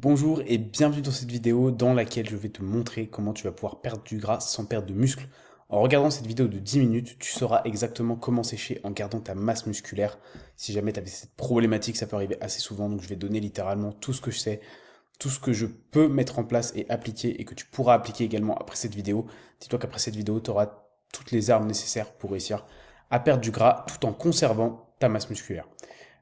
Bonjour et bienvenue dans cette vidéo dans laquelle je vais te montrer comment tu vas pouvoir perdre du gras sans perdre de muscle. En regardant cette vidéo de 10 minutes, tu sauras exactement comment sécher en gardant ta masse musculaire. Si jamais tu avais cette problématique, ça peut arriver assez souvent, donc je vais donner littéralement tout ce que je sais, tout ce que je peux mettre en place et appliquer et que tu pourras appliquer également après cette vidéo. Dis-toi qu'après cette vidéo, tu auras toutes les armes nécessaires pour réussir à perdre du gras tout en conservant ta masse musculaire.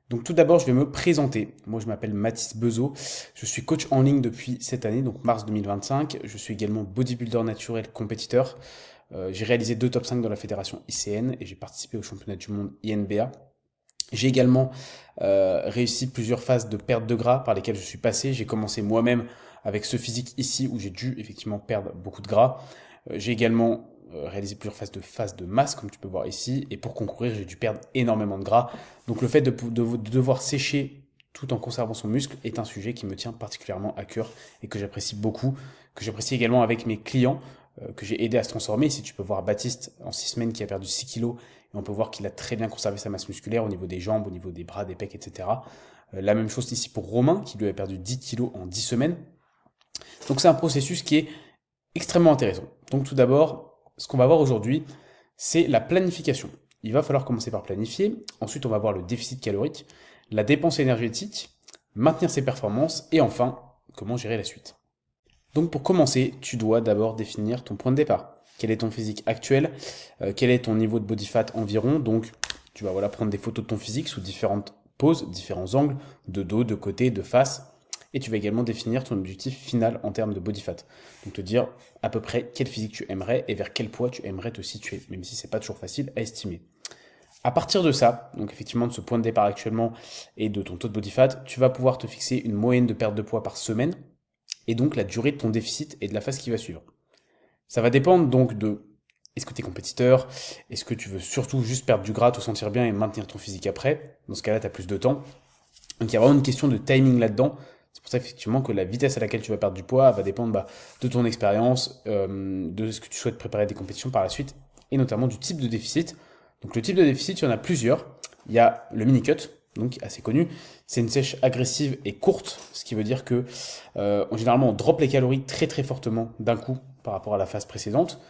Donc tout d'abord, je vais me présenter. Moi, je m'appelle Mathis Bezo. Je suis coach en ligne depuis cette année, donc mars 2025. Je suis également bodybuilder naturel compétiteur. J'ai réalisé 2 top 5 dans la fédération ICN et j'ai participé au championnat du monde INBA. J'ai également réussi plusieurs phases de perte de gras par lesquelles je suis passé. J'ai commencé moi-même avec ce physique ici où j'ai dû effectivement perdre beaucoup de gras. J'ai également réalisé plusieurs phases de masse, comme tu peux voir ici. Et pour concourir, j'ai dû perdre énormément de gras. Donc le fait de devoir sécher tout en conservant son muscle est un sujet qui me tient particulièrement à cœur et que j'apprécie beaucoup, que j'apprécie également avec mes clients, que j'ai aidé à se transformer. Ici, tu peux voir Baptiste en 6 semaines qui a perdu 6 kilos et on peut voir qu'il a très bien conservé sa masse musculaire au niveau des jambes, au niveau des bras, des pecs, etc. La même chose ici pour Romain, qui lui a perdu 10 kilos en 10 semaines. Donc c'est un processus qui est extrêmement intéressant. Donc tout d'abord, ce qu'on va voir aujourd'hui, c'est la planification. Il va falloir commencer par planifier. Ensuite, on va voir le déficit calorique, la dépense énergétique, maintenir ses performances et enfin, comment gérer la suite. Donc pour commencer, tu dois d'abord définir ton point de départ. Quel est ton physique actuel? Quel est ton niveau de body fat environ? Donc tu vas prendre des photos de ton physique sous différentes poses, différents angles, de dos, de côté, de face. Et tu vas également définir ton objectif final en termes de body fat. Donc te dire à peu près quel physique tu aimerais et vers quel poids tu aimerais te situer, même si c'est pas toujours facile à estimer. À partir de ça, donc effectivement de ce point de départ actuellement et de ton taux de body fat, tu vas pouvoir te fixer une moyenne de perte de poids par semaine et donc la durée de ton déficit et de la phase qui va suivre. Ça va dépendre donc de est-ce que tu es compétiteur, est-ce que tu veux surtout juste perdre du gras, te sentir bien et maintenir ton physique après. Dans ce cas-là, tu as plus de temps. Donc il y a vraiment une question de timing là-dedans. C'est pour ça effectivement que la vitesse à laquelle tu vas perdre du poids va dépendre de ton expérience, de ce que tu souhaites préparer des compétitions par la suite, et notamment du type de déficit. Donc le type de déficit, il y en a plusieurs. Il y a le mini-cut, donc assez connu. C'est une sèche agressive et courte, ce qui veut dire que généralement on drop les calories très très fortement d'un coup par rapport à la phase précédente,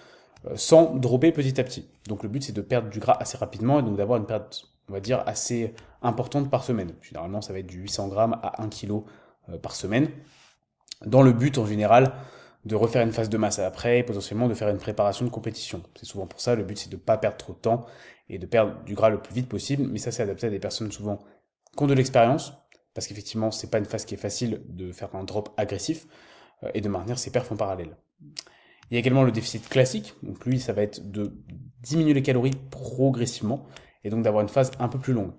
sans dropper petit à petit. Donc le but c'est de perdre du gras assez rapidement et donc d'avoir une perte, on va dire, assez importante par semaine. Généralement ça va être du 800 grammes à 1 kg par semaine, dans le but en général de refaire une phase de masse après et potentiellement de faire une préparation de compétition. C'est souvent pour ça, le but c'est de ne pas perdre trop de temps et de perdre du gras le plus vite possible, mais ça c'est adapté à des personnes souvent qui ont de l'expérience, parce qu'effectivement c'est pas une phase qui est facile de faire un drop agressif et de maintenir ses perfs en parallèle. Il y a également le déficit classique, donc lui ça va être de diminuer les calories progressivement et donc d'avoir une phase un peu plus longue.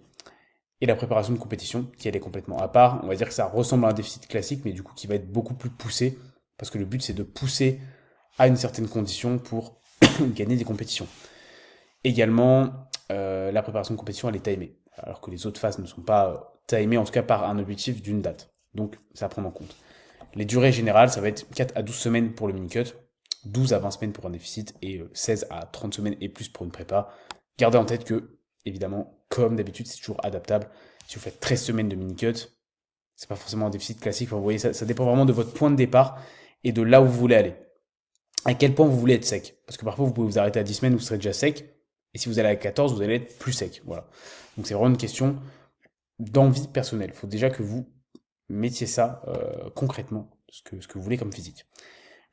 Et la préparation de compétition, qui elle est complètement à part. On va dire que ça ressemble à un déficit classique, mais du coup qui va être beaucoup plus poussé, parce que le but c'est de pousser à une certaine condition pour gagner des compétitions. Également, la préparation de compétition elle est timée, alors que les autres phases ne sont pas timées, en tout cas par un objectif d'une date. Donc c'est à prendre en compte. Les durées générales, ça va être 4 à 12 semaines pour le mini-cut, 12 à 20 semaines pour un déficit et 16 à 30 semaines et plus pour une prépa. Gardez en tête que, évidemment, comme d'habitude, c'est toujours adaptable. Si vous faites 13 semaines de mini-cut, c'est pas forcément un déficit classique. Enfin, vous voyez, ça dépend vraiment de votre point de départ et de là où vous voulez aller. À quel point vous voulez être sec. Parce que parfois, vous pouvez vous arrêter à 10 semaines, vous serez déjà sec. Et si vous allez à 14, vous allez être plus sec. Voilà. Donc c'est vraiment une question d'envie personnelle. Il faut déjà que vous mettiez ça concrètement, ce que vous voulez comme physique.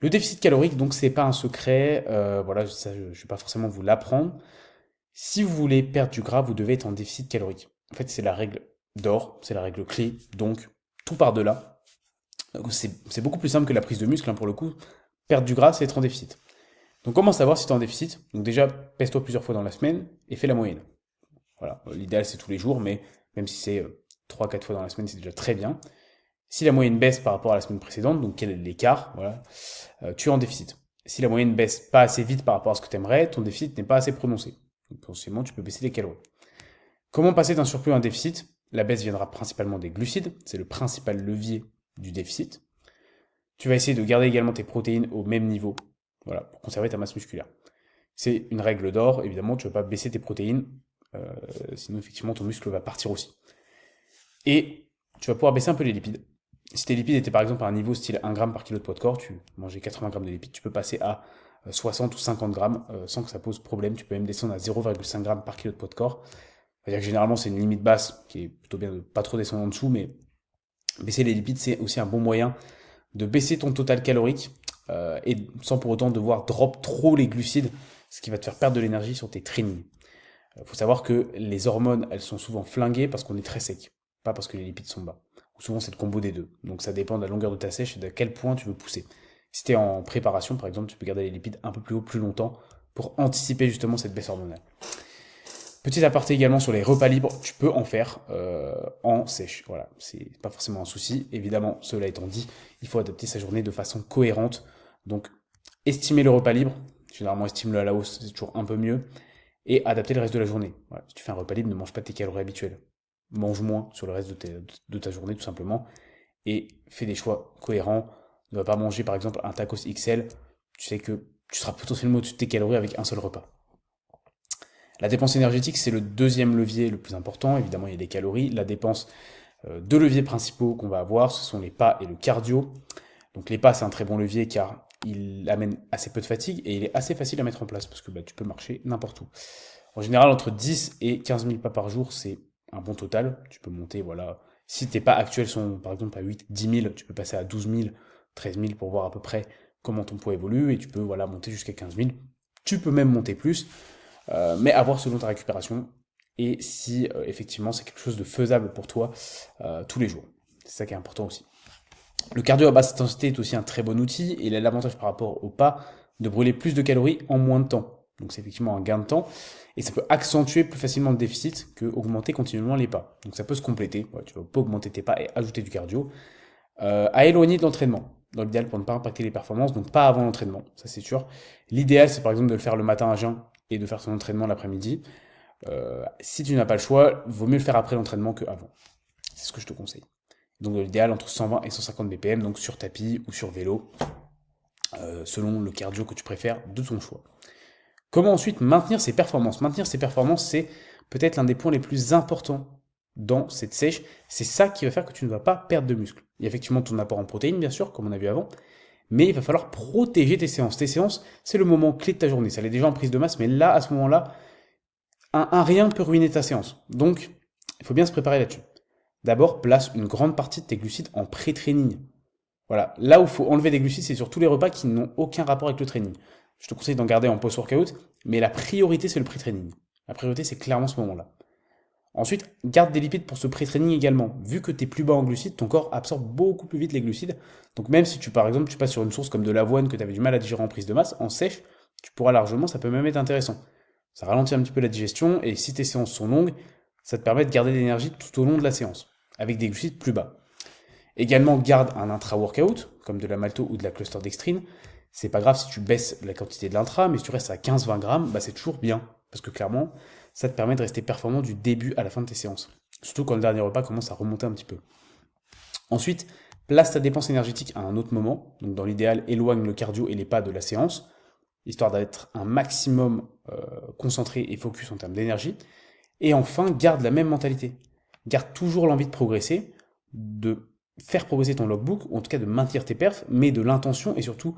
Le déficit calorique, donc, c'est pas un secret. Voilà, ça, je vais pas forcément vous l'apprendre. Si vous voulez perdre du gras, vous devez être en déficit calorique. En fait, c'est la règle d'or, c'est la règle clé. Donc, tout par de là. C'est beaucoup plus simple que la prise de muscle, hein, pour le coup. Perdre du gras, c'est être en déficit. Donc, comment savoir si tu es en déficit? Donc, déjà, pèse-toi plusieurs fois dans la semaine et fais la moyenne. Voilà, l'idéal, c'est tous les jours, mais même si c'est 3-4 fois dans la semaine, c'est déjà très bien. Si la moyenne baisse par rapport à la semaine précédente, donc quel est l'écart, voilà, tu es en déficit. Si la moyenne baisse pas assez vite par rapport à ce que tu aimerais, ton déficit n'est pas assez prononcé. Donc potentiellement, tu peux baisser les calories. Comment passer d'un surplus à un déficit? La baisse viendra principalement des glucides, c'est le principal levier du déficit. Tu vas essayer de garder également tes protéines au même niveau, voilà, pour conserver ta masse musculaire. C'est une règle d'or, évidemment, tu ne vas pas baisser tes protéines, sinon effectivement ton muscle va partir aussi. Et tu vas pouvoir baisser un peu les lipides. Si tes lipides étaient par exemple à un niveau style 1 gramme par kilo de poids de corps, tu mangeais 80 grammes de lipides, tu peux passer à 60 ou 50 grammes sans que ça pose problème. Tu peux même descendre à 0,5 grammes par kilo de poids de corps. C'est-à-dire que généralement, c'est une limite basse qui est plutôt bien de ne pas trop descendre en dessous, mais baisser les lipides, c'est aussi un bon moyen de baisser ton total calorique et sans pour autant devoir drop trop les glucides, ce qui va te faire perdre de l'énergie sur tes trainings. Il faut savoir que les hormones, elles sont souvent flinguées parce qu'on est très sec, pas parce que les lipides sont bas. Ou souvent, c'est le combo des deux. Donc ça dépend de la longueur de ta sèche et de quel point tu veux pousser. Si tu es en préparation, par exemple, tu peux garder les lipides un peu plus haut, plus longtemps, pour anticiper justement cette baisse hormonale. Petit aparté également sur les repas libres, tu peux en faire en sèche. Voilà, c'est pas forcément un souci. Évidemment, cela étant dit, il faut adapter sa journée de façon cohérente. Donc, estimer le repas libre. Généralement, estime-le à la hausse, c'est toujours un peu mieux. Et adapter le reste de la journée. Voilà, si tu fais un repas libre, ne mange pas tes calories habituelles. Mange moins sur le reste de ta journée, tout simplement. Et fais des choix cohérents. Ne va pas manger, par exemple, un tacos XL. Tu sais que tu seras potentiellement au-dessus de tes calories avec un seul repas. La dépense énergétique, c'est le deuxième levier le plus important. Évidemment, il y a les calories. La dépense, deux leviers principaux qu'on va avoir, ce sont les pas et le cardio. Donc les pas, c'est un très bon levier car il amène assez peu de fatigue et il est assez facile à mettre en place parce que tu peux marcher n'importe où. En général, entre 10 et 15 000 pas par jour, c'est un bon total. Tu peux monter, voilà. Si tes pas actuels sont par exemple à 8, 10 000, tu peux passer à 12 000, 13 000 pour voir à peu près comment ton poids évolue et tu peux voilà, monter jusqu'à 15 000. Tu peux même monter plus. Mais à voir selon ta récupération et si effectivement c'est quelque chose de faisable pour toi tous les jours. C'est ça qui est important aussi. Le cardio à basse intensité est aussi un très bon outil et il a l'avantage par rapport au pas de brûler plus de calories en moins de temps. Donc c'est effectivement un gain de temps et ça peut accentuer plus facilement le déficit que augmenter continuellement les pas. Donc ça peut se compléter. Ouais, tu vas pas augmenter tes pas et ajouter du cardio. À éloigner de l'entraînement. Dans l'idéal pour ne pas impacter les performances, donc pas avant l'entraînement, ça c'est sûr. L'idéal c'est par exemple de le faire le matin à jeun et de faire son entraînement l'après-midi. Si tu n'as pas le choix, vaut mieux le faire après l'entraînement qu'avant. C'est ce que je te conseille. Donc dans l'idéal entre 120 et 150 BPM, donc sur tapis ou sur vélo, selon le cardio que tu préfères de ton choix. Comment ensuite maintenir ses performances? Maintenir ses performances, c'est peut-être l'un des points les plus importants dans cette sèche. C'est ça qui va faire que tu ne vas pas perdre de muscle. Il y a effectivement ton apport en protéines, bien sûr, comme on a vu avant, mais il va falloir protéger tes séances. Tes séances, c'est le moment clé de ta journée. Ça l'est déjà en prise de masse, mais là, à ce moment-là, un rien peut ruiner ta séance. Donc, il faut bien se préparer là-dessus. D'abord, place une grande partie de tes glucides en pré-training. Voilà, là où il faut enlever des glucides, c'est sur tous les repas qui n'ont aucun rapport avec le training. Je te conseille d'en garder en post-workout, mais la priorité, c'est le pré-training. La priorité, c'est clairement ce moment-là. Ensuite, garde des lipides pour ce pré-training également. Vu que tu es plus bas en glucides, ton corps absorbe beaucoup plus vite les glucides. Donc même si par exemple, tu passes sur une source comme de l'avoine que tu avais du mal à digérer en prise de masse, en sèche, tu pourras largement, ça peut même être intéressant. Ça ralentit un petit peu la digestion et si tes séances sont longues, ça te permet de garder de l'énergie tout au long de la séance, avec des glucides plus bas. Également, garde un intra-workout, comme de la malto ou de la cluster dextrine. C'est pas grave si tu baisses la quantité de l'intra, mais si tu restes à 15-20 grammes, c'est toujours bien. Parce que clairement, ça te permet de rester performant du début à la fin de tes séances. Surtout quand le dernier repas commence à remonter un petit peu. Ensuite, place ta dépense énergétique à un autre moment. Donc dans l'idéal, éloigne le cardio et les pas de la séance, histoire d'être un maximum concentré et focus en termes d'énergie. Et enfin, garde la même mentalité. Garde toujours l'envie de progresser, de faire progresser ton logbook, ou en tout cas de maintenir tes perfs, mais de l'intention et surtout,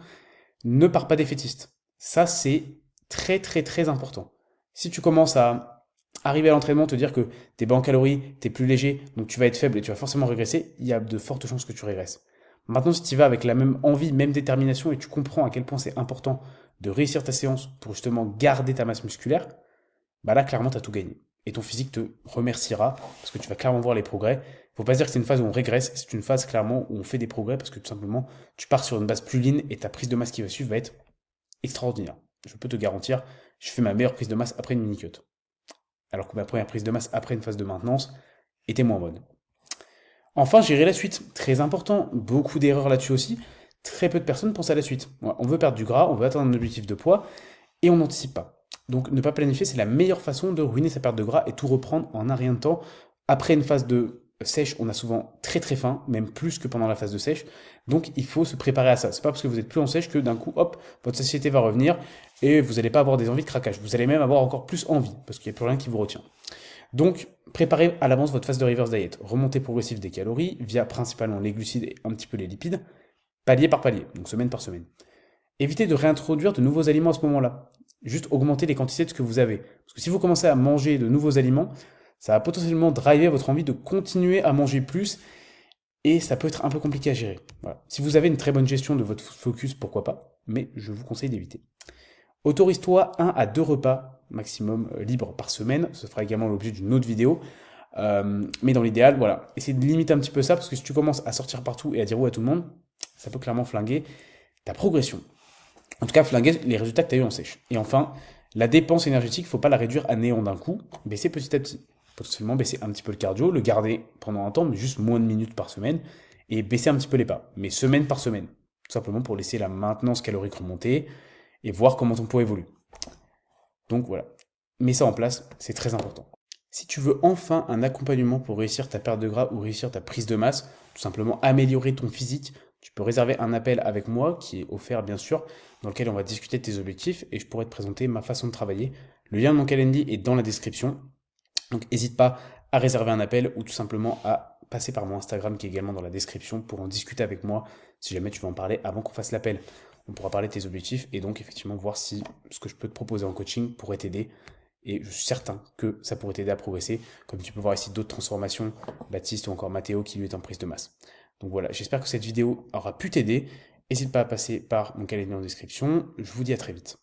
ne pars pas défaitiste. Ça, c'est très très très important. Si tu commences à arriver à l'entraînement, te dire que t'es bas en calories, t'es plus léger, donc tu vas être faible et tu vas forcément régresser, il y a de fortes chances que tu régresses. Maintenant, si tu vas avec la même envie, même détermination, et tu comprends à quel point c'est important de réussir ta séance pour justement garder ta masse musculaire, là, clairement, tu as tout gagné. Et ton physique te remerciera, parce que tu vas clairement voir les progrès. Faut pas se dire que c'est une phase où on régresse, c'est une phase clairement où on fait des progrès, parce que tout simplement, tu pars sur une base plus lean, et ta prise de masse qui va suivre va être extraordinaire. Je peux te garantir, je fais ma meilleure prise de masse après une mini-cut. Alors que ma première prise de masse après une phase de maintenance était moins bonne. Enfin, gérer la suite. Très important, beaucoup d'erreurs là-dessus aussi. Très peu de personnes pensent à la suite. On veut perdre du gras, on veut atteindre un objectif de poids, et on n'anticipe pas. Donc ne pas planifier, c'est la meilleure façon de ruiner sa perte de gras et tout reprendre en un rien de temps. Après une phase de sèche, on a souvent très très faim, même plus que pendant la phase de sèche. Donc il faut se préparer à ça. C'est pas parce que vous êtes plus en sèche que d'un coup, hop, votre satiété va revenir et vous n'allez pas avoir des envies de craquage. Vous allez même avoir encore plus envie parce qu'il n'y a plus rien qui vous retient. Donc, préparez à l'avance votre phase de reverse diet. Remontée progressive des calories via principalement les glucides et un petit peu les lipides, palier par palier, donc semaine par semaine. Évitez de réintroduire de nouveaux aliments à ce moment-là. Juste augmenter les quantités de ce que vous avez. Parce que si vous commencez à manger de nouveaux aliments, ça va potentiellement driver votre envie de continuer à manger plus et ça peut être un peu compliqué à gérer. Voilà. Si vous avez une très bonne gestion de votre focus, pourquoi pas, mais je vous conseille d'éviter. Autorise-toi 1 à 2 repas maximum libres par semaine. Ce sera également l'objet d'une autre vidéo. Mais dans l'idéal, voilà, essaye de limiter un petit peu ça parce que si tu commences à sortir partout et à dire oui à tout le monde, ça peut clairement flinguer ta progression. En tout cas, flinguer les résultats que tu as eu en sèche. Et enfin, la dépense énergétique, il ne faut pas la réduire à néant d'un coup, baisser petit à petit. Potentiellement baisser un petit peu le cardio, le garder pendant un temps, mais juste moins de minutes par semaine, et baisser un petit peu les pas, mais semaine par semaine. Tout simplement pour laisser la maintenance calorique remonter et voir comment ton poids évolue. Donc voilà, mets ça en place, c'est très important. Si tu veux enfin un accompagnement pour réussir ta perte de gras ou réussir ta prise de masse, tout simplement améliorer ton physique, tu peux réserver un appel avec moi qui est offert bien sûr, dans lequel on va discuter de tes objectifs et je pourrai te présenter ma façon de travailler. Le lien de mon calendrier est dans la description, donc n'hésite pas à réserver un appel ou tout simplement à passer par mon Instagram qui est également dans la description pour en discuter avec moi si jamais tu veux en parler avant qu'on fasse l'appel. On pourra parler de tes objectifs et donc effectivement voir si ce que je peux te proposer en coaching pourrait t'aider. Et je suis certain que ça pourrait t'aider à progresser. Comme tu peux voir ici d'autres transformations, Baptiste ou encore Mathéo qui lui est en prise de masse. Donc voilà, j'espère que cette vidéo aura pu t'aider. N'hésite pas à passer par mon calendrier en description. Je vous dis à très vite.